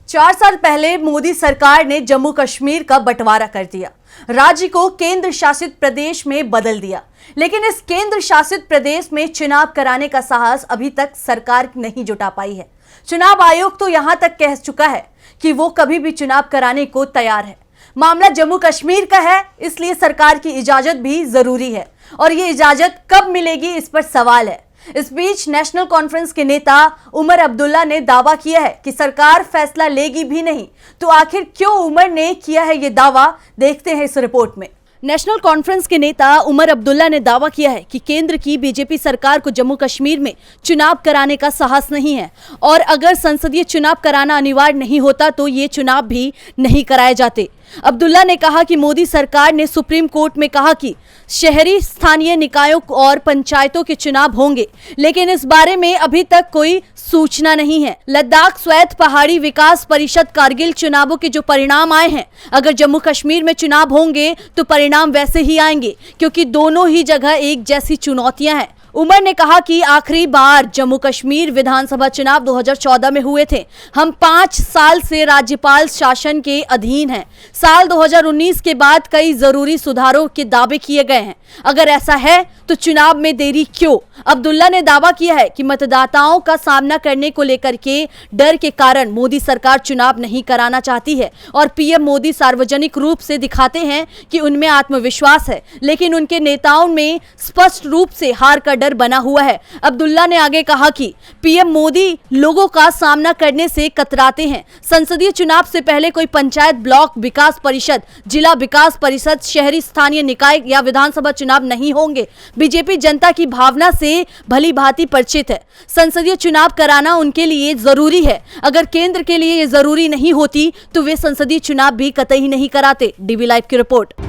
4 साल पहले मोदी सरकार ने जम्मू कश्मीर का बंटवारा कर दिया, राज्य को केंद्र शासित प्रदेश में बदल दिया। लेकिन इस केंद्र शासित प्रदेश में चुनाव कराने का साहस अभी तक सरकार नहीं जुटा पाई है। चुनाव आयोग तो यहां तक कह चुका है कि वो कभी भी चुनाव कराने को तैयार है। मामला जम्मू कश्मीर का है, इसलिए सरकार की इजाजत भी जरूरी है और ये इजाजत कब मिलेगी, इस पर सवाल है। इस बीच नेशनल कॉन्फ्रेंस के नेता उमर अब्दुल्ला ने दावा किया है कि सरकार फैसला लेगी भी नहीं। तो आखिर क्यों उमर ने किया है ये दावा, देखते हैं इस रिपोर्ट में। नेशनल कॉन्फ्रेंस के नेता उमर अब्दुल्ला ने दावा किया है कि केंद्र की बीजेपी सरकार को जम्मू कश्मीर में चुनाव कराने का साहस नहीं है और अगर संसदीय चुनाव कराना अनिवार्य नहीं होता तो ये चुनाव भी नहीं कराए जाते। अब्दुल्ला ने कहा कि मोदी सरकार ने सुप्रीम कोर्ट में कहा कि शहरी स्थानीय निकायों और पंचायतों के चुनाव होंगे, लेकिन इस बारे में अभी तक कोई सूचना नहीं है। लद्दाख स्वायत्त पहाड़ी विकास परिषद कारगिल चुनावों के जो परिणाम आए हैं, अगर जम्मू कश्मीर में चुनाव होंगे तो परिणाम वैसे ही आएंगे, क्योंकि दोनों ही जगह एक जैसी चुनौतियां हैं। उमर ने कहा कि आखिरी बार जम्मू कश्मीर विधानसभा चुनाव 2014 में हुए थे। हम 5 साल से राज्यपाल शासन के अधीन हैं। साल 2019 के बाद कई जरूरी सुधारों के दावे किए गए हैं। अगर ऐसा है तो चुनाव में देरी क्यों? अब्दुल्ला ने दावा किया है कि मतदाताओं का सामना करने को लेकर के डर के कारण मोदी सरकार चुनाव नहीं कराना चाहती है और पीएम मोदी सार्वजनिक रूप से दिखाते हैं कि उनमें आत्मविश्वास है, लेकिन उनके नेताओं में स्पष्ट रूप से हार का डर बना हुआ है। अब्दुल्ला ने आगे कहा कि पीएम मोदी लोगों का सामना करने से कतराते हैं। संसदीय चुनाव से पहले कोई पंचायत, ब्लॉक विकास परिषद, जिला विकास परिषद, शहरी स्थानीय निकाय या विधानसभा चुनाव नहीं होंगे। बीजेपी जनता की भावना से भली भांति परिचित है। संसदीय चुनाव कराना उनके लिए जरूरी है। अगर केंद्र के लिए ये जरूरी नहीं होती तो वे संसदीय चुनाव भी कतई नहीं कराते। डीवी लाइव की रिपोर्ट।